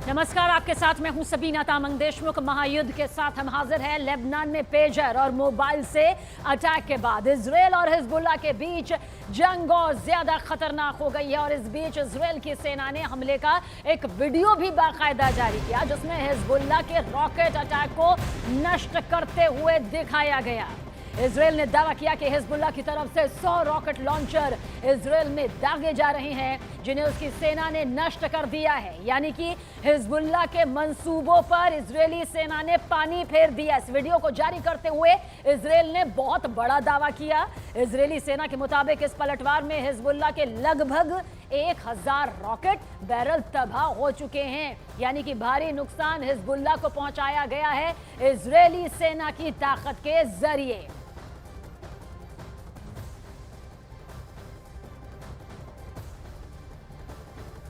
नमस्कार, आपके साथ मैं हूं सबीना तामंग देशमुख। महायुद्ध के साथ हम हाजिर हैं। लेबनान में पेजर और मोबाइल से अटैक के बाद इजरायल और हिजबुल्लाह के बीच जंग और ज्यादा खतरनाक हो गई है और इस बीच इजरायल की सेना ने हमले का एक वीडियो भी बाकायदा जारी किया जिसमें हिजबुल्लाह के रॉकेट अटैक को नष्ट करते हुए दिखाया गया। इजरायल ने दावा किया कि हिजबुल्लाह की तरफ से 100 रॉकेट लॉन्चर इजरायल में दागे जा रहे हैं जिन्हें उसकी सेना ने नष्ट कर दिया है। यानी कि हिजबुल्लाह के मंसूबों पर इजरायली सेना ने पानी फेर दिया। इस वीडियो को जारी करते हुए इजरायल ने बहुत बड़ा दावा किया। इजरायली सेना के मुताबिक इस पलटवार में हिजबुल्लाह के लगभग 1000 रॉकेट बैरल तबाह हो चुके हैं। यानी कि भारी नुकसान हिजबुल्लाह को पहुंचाया गया है इजरायली सेना की ताकत के जरिए।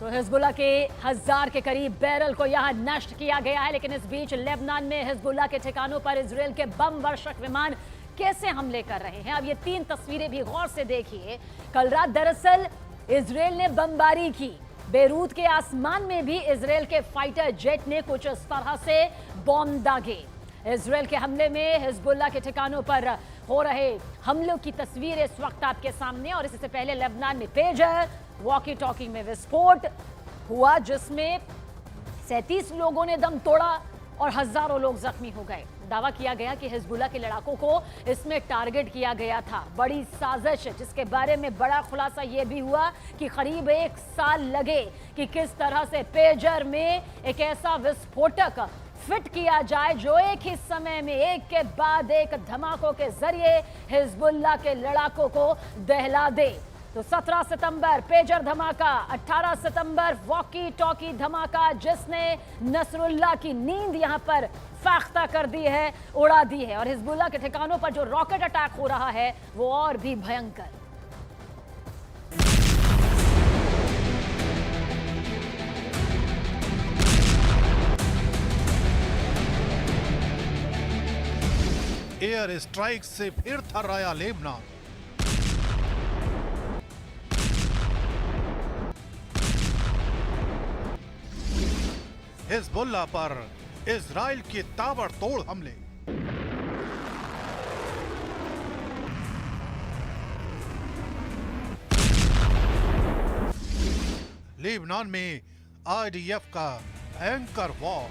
तो हिजबुल्लाह के 1000 के करीब बैरल को यहां नष्ट किया गया है। लेकिन इस बीच लेबनान में हिजबुल्लाह के ठिकानों पर इजरायल के बम वर्षक विमान कैसे हमले कर रहे हैं, अब ये 3 तस्वीरें भी गौर से देखिए। कल रात दरअसल इजरायल ने बमबारी की। बेरूत के आसमान में भी इजरायल के फाइटर जेट ने कुछ इस तरह से बॉम्ब दागे। इजरायल के हमले में हिजबुल्लाह के ठिकानों पर हो रहे हमलों की तस्वीर इस वक्त आपके सामने। और इससे पहले लेबनान में पेजर वॉकी टॉकी में विस्फोट हुआ जिसमें 37 लोगों ने दम तोड़ा और हजारों लोग जख्मी हो गए। दावा किया गया कि हिजबुल्लाह के लड़ाकों को इसमें टारगेट किया गया था। बड़ी साजिश जिसके बारे में बड़ा खुलासा यह भी हुआ कि करीब 1 साल लगे कि किस तरह से पेजर में एक ऐसा विस्फोटक फिट किया जाए जो एक ही समय में एक के बाद एक धमाकों के जरिए हिजबुल्लाह के लड़ाकों को दहला दे। तो 17 सितंबर पेजर धमाका, 18 सितंबर वॉकी टॉकी धमाका जिसने नसरुल्लाह की नींद यहां पर फाख्ता कर दी है, उड़ा दी है। और हिजबुल्लाह के ठिकानों पर जो रॉकेट अटैक हो रहा है वो और भी भयंकर। एयर स्ट्राइक से फिर थर्राया लेबनान। हिजबुल्लाह पर इजराइल के ताबड़तोड़ हमले। लेबनान में आईडीएफ का भयंकर वॉर।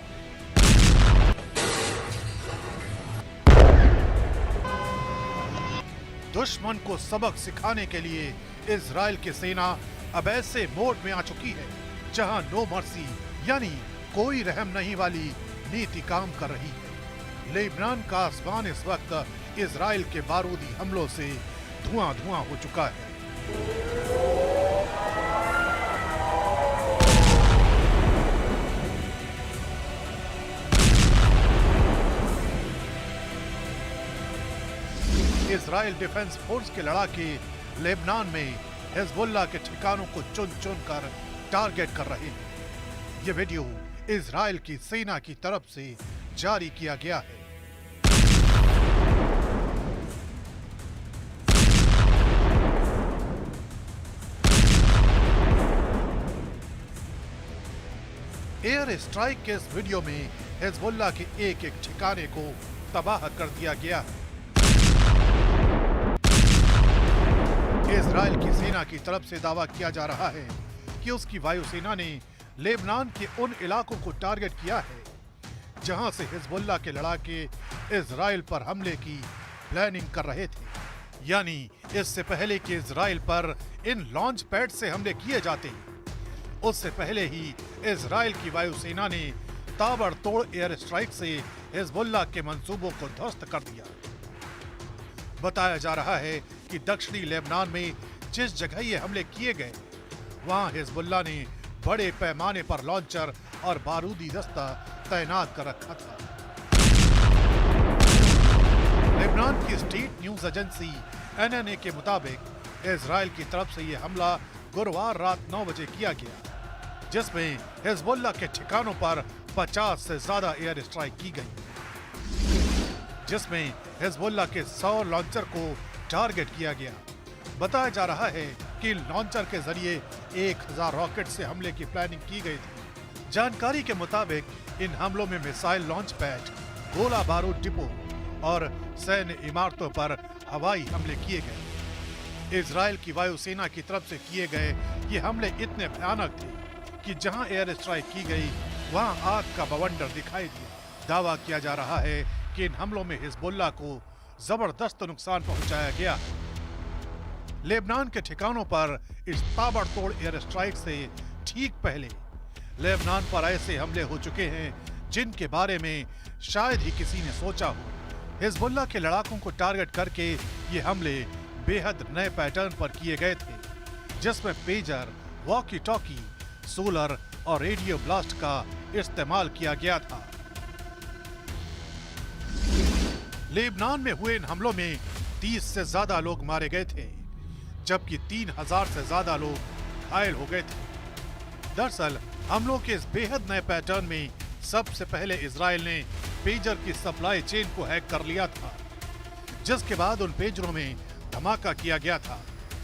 दुश्मन को सबक सिखाने के लिए इजराइल की सेना अब ऐसे मोड में आ चुकी है जहां नो मर्सी यानी कोई रहम नहीं वाली नीति काम कर रही है। लेबनान का आसमान इस वक्त इजराइल के बारूदी हमलों से धुआं धुआं हो चुका है। इजराइल डिफेंस फोर्स के लड़ाके लेबनान में हिजबुल्लाह के ठिकानों को चुन चुन कर टारगेट कर रहे हैं। ये वीडियो इजराइल की सेना की तरफ से जारी किया गया है। एयर स्ट्राइक के इस वीडियो में हिजबुल्लाह के एक एक ठिकाने को तबाह कर दिया गया है। इजराइल की सेना की तरफ से दावा किया जा रहा है कि उसकी वायुसेना ने लेबनान के उन इलाकों को टारगेट किया है जहां से हिजबुल्लाह के लड़ाके इजराइल पर हमले की प्लानिंग कर रहे थे। यानी इससे पहले कि इजराइल पर इन लॉन्च पैड से हमले किए जाते उससे पहले ही इजराइल की वायुसेना ने ताबड़तोड़ एयर स्ट्राइक से हिजबुल्लाह के मंसूबों को ध्वस्त कर दिया। बताया जा रहा है कि दक्षिणी लेबनान में जिस जगह ये हमले किए गए वहां हिजबुल्लाह ने बड़े पैमाने पर लॉन्चर और बारूदी दस्ता तैनात कर रखा था। लेबनान की स्टेट न्यूज एजेंसी एनएनए के मुताबिक इजराइल की तरफ से यह हमला गुरुवार रात 9 बजे किया गया जिसमें हिजबुल्लाह के ठिकानों पर 50 से ज्यादा एयर स्ट्राइक की गई जिसमें हिजबुल्लाह के 100 लॉन्चर को टारगेट किया गया। बताया जा रहा है कि लॉन्चर के जरिए 1000 रॉकेट से हमले की प्लानिंग की गई थी जानकारी के मुताबिक इन हमलों में मिसाइल लॉन्च पैड, गोला बारूद डिपो और सैन्य इमारतों पर हवाई हमले किए गए। इजराइल की वायुसेना की तरफ से किए गए ये हमले इतने भयानक थे कि जहां एयर स्ट्राइक की गई वहां आग का बवंडर दिखाई दिया। दावा किया जा रहा है कि इन हमलों में हिजबुल्लाह को जबरदस्त नुकसान पहुंचाया गया। लेबनान के ठिकानों पर इस ताबड़तोड़ एयर स्ट्राइक से ठीक पहले लेबनान पर ऐसे हमले हो चुके हैं जिनके बारे में शायद ही किसी ने सोचा हो। हिजबुल्लाह के लड़ाकों को टारगेट करके ये हमले बेहद नए पैटर्न पर किए गए थे, जिसमें पेजर, वॉकी टॉकी, सोलर और रेडियो ब्लास्ट का इस्तेमाल किया गया था। लेबनान में हुए इन हमलों में 30 से ज्यादा लोग मारे गए थे, जबकि 3000 से ज्यादा लोग घायल हो गए थे। दरअसल हमलों के इस बेहद नए पैटर्न में सबसे पहले इजराइल ने पेजर की सप्लाई चेन को हैक कर लिया था, जिसके बाद उन पेजरों में धमाका किया गया था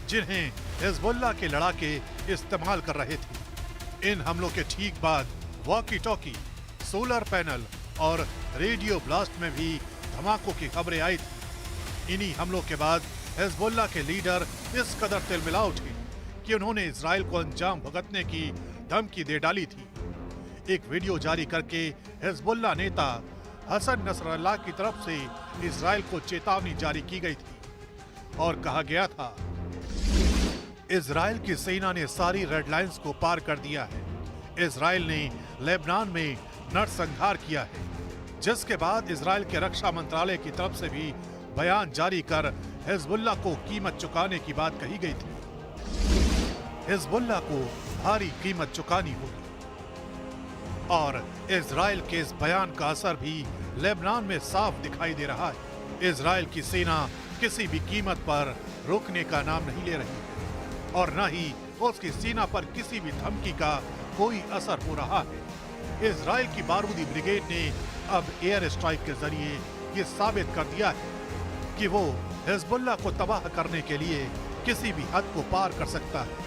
जिन्हें हिजबुल्लाह के लड़ाके इस्तेमाल कर रहे थे। इन हमलों के ठीक बाद वॉकी टॉकी, सोलर पैनल और रेडियो ब्लास्ट में भी धमाकों की खबरें आई थी। इन्हीं हमलों के बाद हिजबुल्लाह के लीडर इस कदर तिलमिला उठे कि उन्होंने इजराइल को अंजाम भुगतने की धमकी दे डाली थी। एक वीडियो जारी करके हिजबुल्लाह नेता हसन नसरल्लाह की तरफ से इजराइल को चेतावनी जारी की गई थी और कहा गया था, इजराइल की सेना ने सारी रेड लाइंस को पार कर दिया है। इजराइल ने लेबनान में नरसंहार किया है, जिसके बाद इजराइल के रक्षा मंत्रालय की तरफ से भी बयान जारी कर हिजबुल्लाह को कीमत चुकाने की बात कही गई थी। हिजबुल्लाह को भारी कीमत चुकानी होगी और इजराइल के इस बयान का असर भी लेबनान में साफ दिखाई दे रहा है। इजराइल की सेना किसी भी कीमत पर रुकने का नाम नहीं ले रही है और न ही उसकी सेना पर किसी भी धमकी का कोई असर हो रहा है। इजराइल की बारूदी ब्रिगेड ने अब एयर स्ट्राइक के जरिए ये साबित कर दिया है कि वो हिजबुल्लाह को तबाह करने के लिए किसी भी हद को पार कर सकता है।